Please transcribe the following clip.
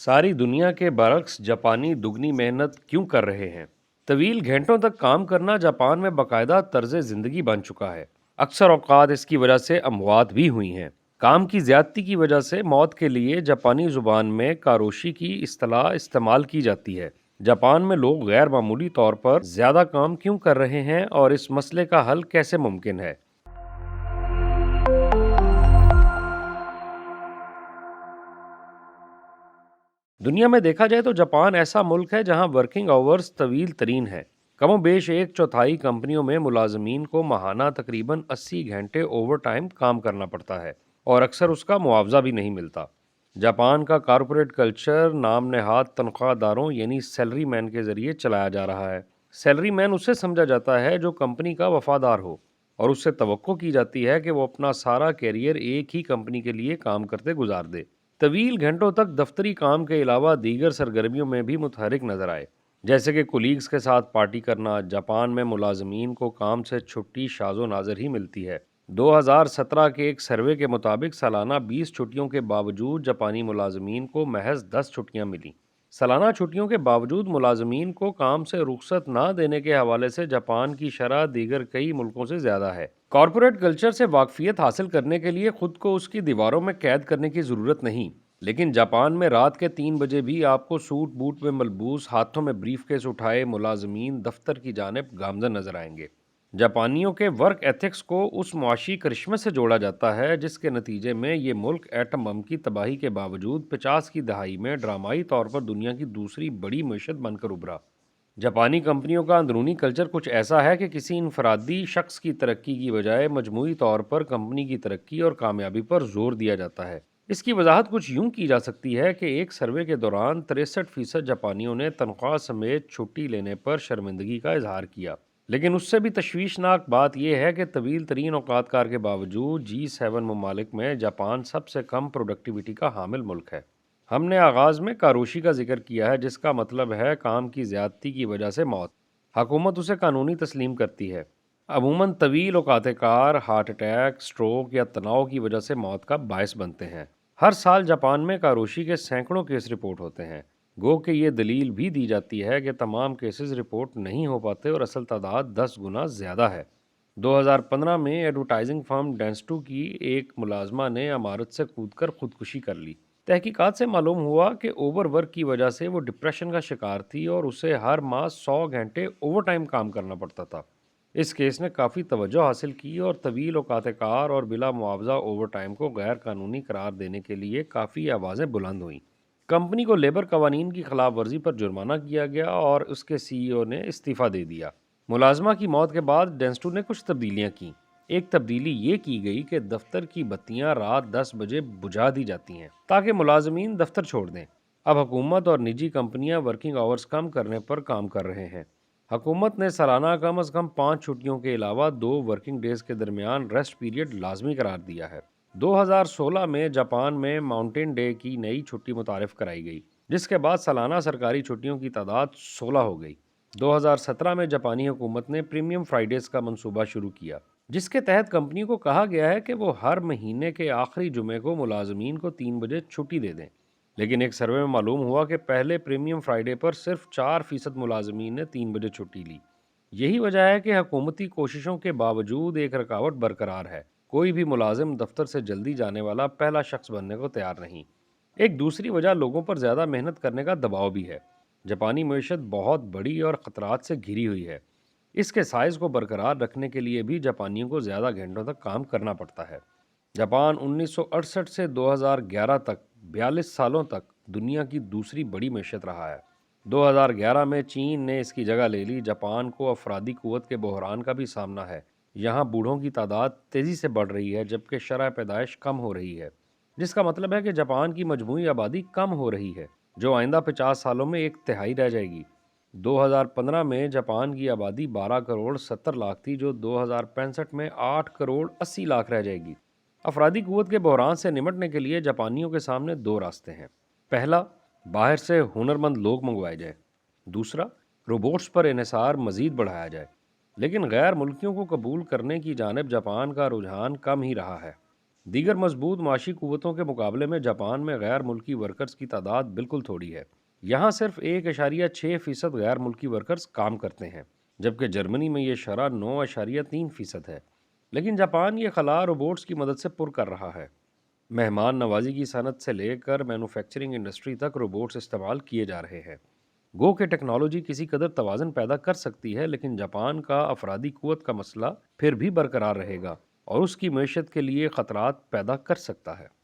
ساری دنیا کے برعکس جاپانی دگنی محنت کیوں کر رہے ہیں؟ طویل گھنٹوں تک کام کرنا جاپان میں باقاعدہ طرز زندگی بن چکا ہے۔ اکثر اوقات اس کی وجہ سے اموات بھی ہوئی ہیں۔ کام کی زیادتی کی وجہ سے موت کے لیے جاپانی زبان میں کاروشی کی اصطلاح استعمال کی جاتی ہے۔ جاپان میں لوگ غیر معمولی طور پر زیادہ کام کیوں کر رہے ہیں اور اس مسئلے کا حل کیسے ممکن ہے؟ دنیا میں دیکھا جائے تو جاپان ایسا ملک ہے جہاں ورکنگ آورز طویل ترین ہے۔ کم و بیش ایک چوتھائی کمپنیوں میں ملازمین کو ماہانہ تقریباً 80 گھنٹے اوور ٹائم کام کرنا پڑتا ہے اور اکثر اس کا معاوضہ بھی نہیں ملتا۔ جاپان کا کارپوریٹ کلچر نام نہاد تنخواہ داروں یعنی سیلری مین کے ذریعے چلایا جا رہا ہے۔ سیلری مین اسے سمجھا جاتا ہے جو کمپنی کا وفادار ہو، اور اس سے توقع کی جاتی ہے کہ وہ اپنا سارا کیریئر ایک ہی کمپنی کے لیے کام کرتے گزار دے۔ طویل گھنٹوں تک دفتری کام کے علاوہ دیگر سرگرمیوں میں بھی متحرک نظر آئے، جیسے کہ کولیگز کے ساتھ پارٹی کرنا۔ جاپان میں ملازمین کو کام سے چھٹی شاذ و نادر ہی ملتی ہے۔ 2017 کے ایک سروے کے مطابق سالانہ 20 چھٹیوں کے باوجود جاپانی ملازمین کو محض 10 چھٹیاں ملیں۔ سالانہ چھٹیوں کے باوجود ملازمین کو کام سے رخصت نہ دینے کے حوالے سے جاپان کی شرح دیگر کئی ملکوں سے زیادہ ہے۔ کارپوریٹ کلچر سے واقفیت حاصل کرنے کے لیے خود کو اس کی دیواروں میں قید کرنے کی ضرورت نہیں، لیکن جاپان میں رات کے 3 بجے بھی آپ کو سوٹ بوٹ میں ملبوس، ہاتھوں میں بریف کیس اٹھائے ملازمین دفتر کی جانب گامزن نظر آئیں گے۔ جاپانیوں کے ورک ایتھکس کو اس معاشی کرشمے سے جوڑا جاتا ہے جس کے نتیجے میں یہ ملک ایٹم بم کی تباہی کے باوجود 50 کی دہائی میں ڈرامائی طور پر دنیا کی دوسری بڑی معیشت بن کر ابھرا۔ جاپانی کمپنیوں کا اندرونی کلچر کچھ ایسا ہے کہ کسی انفرادی شخص کی ترقی کی بجائے مجموعی طور پر کمپنی کی ترقی اور کامیابی پر زور دیا جاتا ہے۔ اس کی وضاحت کچھ یوں کی جا سکتی ہے کہ ایک سروے کے دوران 63% جاپانیوں نے تنخواہ سمیت چھٹی لینے پر شرمندگی کا اظہار کیا، لیکن اس سے بھی تشویشناک بات یہ ہے کہ طویل ترین اوقات کار کے باوجود G7 ممالک میں جاپان سب سے کم پروڈکٹیوٹی کا حامل ملک ہے۔ ہم نے آغاز میں کاروشی کا ذکر کیا ہے، جس کا مطلب ہے کام کی زیادتی کی وجہ سے موت۔ حکومت اسے قانونی تسلیم کرتی ہے۔ عموماً طویل اوقات کار ہارٹ اٹیک، سٹروک یا تناؤ کی وجہ سے موت کا باعث بنتے ہیں۔ ہر سال جاپان میں کاروشی کے سینکڑوں کیس رپورٹ ہوتے ہیں، گو کہ یہ دلیل بھی دی جاتی ہے کہ تمام کیسز رپورٹ نہیں ہو پاتے اور اصل تعداد 10 گنا زیادہ ہے۔ 2015 میں ایڈورٹائزنگ فرم ڈینسٹو کی ایک ملازمہ نے عمارت سے کود کر خودکشی کر لی۔ تحقیقات سے معلوم ہوا کہ اوور ورک کی وجہ سے وہ ڈپریشن کا شکار تھی اور اسے ہر ماہ 100 گھنٹے اوور ٹائم کام کرنا پڑتا تھا۔ اس کیس نے کافی توجہ حاصل کی اور طویل اوقات کار اور بلا معاوضہ اوور ٹائم کو غیر قانونی قرار دینے کے لیے کافی آوازیں بلند ہوئیں۔ کمپنی کو لیبر قوانین کی خلاف ورزی پر جرمانہ کیا گیا اور اس کے CEO نے استعفیٰ دے دیا۔ ملازمہ کی موت کے بعد ڈینسٹو نے کچھ تبدیلیاں کیں۔ ایک تبدیلی یہ کی گئی کہ دفتر کی بتیاں رات 10 بجے بجھا دی جاتی ہیں تاکہ ملازمین دفتر چھوڑ دیں۔ اب حکومت اور نجی کمپنیاں ورکنگ آورز کم کرنے پر کام کر رہے ہیں۔ حکومت نے سالانہ کم از کم 5 چھٹیوں کے علاوہ 2 ورکنگ ڈیز کے درمیان ریسٹ پیریڈ لازمی قرار دیا ہے۔ 2016 میں جاپان میں ماؤنٹین ڈے کی نئی چھٹی متعارف کرائی گئی، جس کے بعد سالانہ سرکاری چھٹیوں کی تعداد 16 ہو گئی۔ 2017 میں جاپانی حکومت نے پریمیم فرائیڈیز کا منصوبہ شروع کیا، جس کے تحت کمپنی کو کہا گیا ہے کہ وہ ہر مہینے کے آخری جمعے کو ملازمین کو 3 بجے چھٹی دے دیں۔ لیکن ایک سروے میں معلوم ہوا کہ پہلے پریمیم فرائیڈے پر صرف 4% ملازمین نے 3 بجے چھٹی لی۔ یہی وجہ ہے کہ حکومتی کوششوں کے باوجود ایک رکاوٹ برقرار ہے، کوئی بھی ملازم دفتر سے جلدی جانے والا پہلا شخص بننے کو تیار نہیں۔ ایک دوسری وجہ لوگوں پر زیادہ محنت کرنے کا دباؤ بھی ہے۔ جاپانی معیشت بہت بڑی اور خطرات سے گھری ہوئی ہے۔ اس کے سائز کو برقرار رکھنے کے لیے بھی جاپانیوں کو زیادہ گھنٹوں تک کام کرنا پڑتا ہے۔ جاپان 1968 سے 2011 تک 42 سالوں تک دنیا کی دوسری بڑی معیشت رہا ہے۔ 2011 میں چین نے اس کی جگہ لے لی۔ جاپان کو افرادی قوت کے بحران کا بھی سامنا ہے۔ یہاں بوڑھوں کی تعداد تیزی سے بڑھ رہی ہے جبکہ شرح پیدائش کم ہو رہی ہے، جس کا مطلب ہے کہ جاپان کی مجموعی آبادی کم ہو رہی ہے، جو آئندہ 50 سالوں میں 1/3 رہ جائے گی۔ 2015 میں جاپان کی آبادی 12 کروڑ 70 لاکھ تھی، جو 2065 میں 8 کروڑ 80 لاکھ رہ جائے گی۔ افرادی قوت کے بحران سے نمٹنے کے لیے جاپانیوں کے سامنے 2 راستے ہیں۔ پہلا، باہر سے ہنرمند لوگ منگوائے جائیں۔ دوسرا، روبوٹس پر انحصار مزید بڑھایا جائے۔ لیکن غیر ملکیوں کو قبول کرنے کی جانب جاپان کا رجحان کم ہی رہا ہے۔ دیگر مضبوط معاشی قوتوں کے مقابلے میں جاپان میں غیر ملکی ورکرز کی تعداد بالکل تھوڑی ہے۔ یہاں صرف 1.6% غیر ملکی ورکرز کام کرتے ہیں، جبکہ جرمنی میں یہ شرح 9.3% ہے۔ لیکن جاپان یہ خلا روبوٹس کی مدد سے پر کر رہا ہے۔ مہمان نوازی کی صنعت سے لے کر مینوفیکچرنگ انڈسٹری تک روبوٹس استعمال کیے جا رہے ہیں۔ گو کہ ٹیکنالوجی کسی قدر توازن پیدا کر سکتی ہے، لیکن جاپان کا افرادی قوت کا مسئلہ پھر بھی برقرار رہے گا اور اس کی معیشت کے لیے خطرات پیدا کر سکتا ہے۔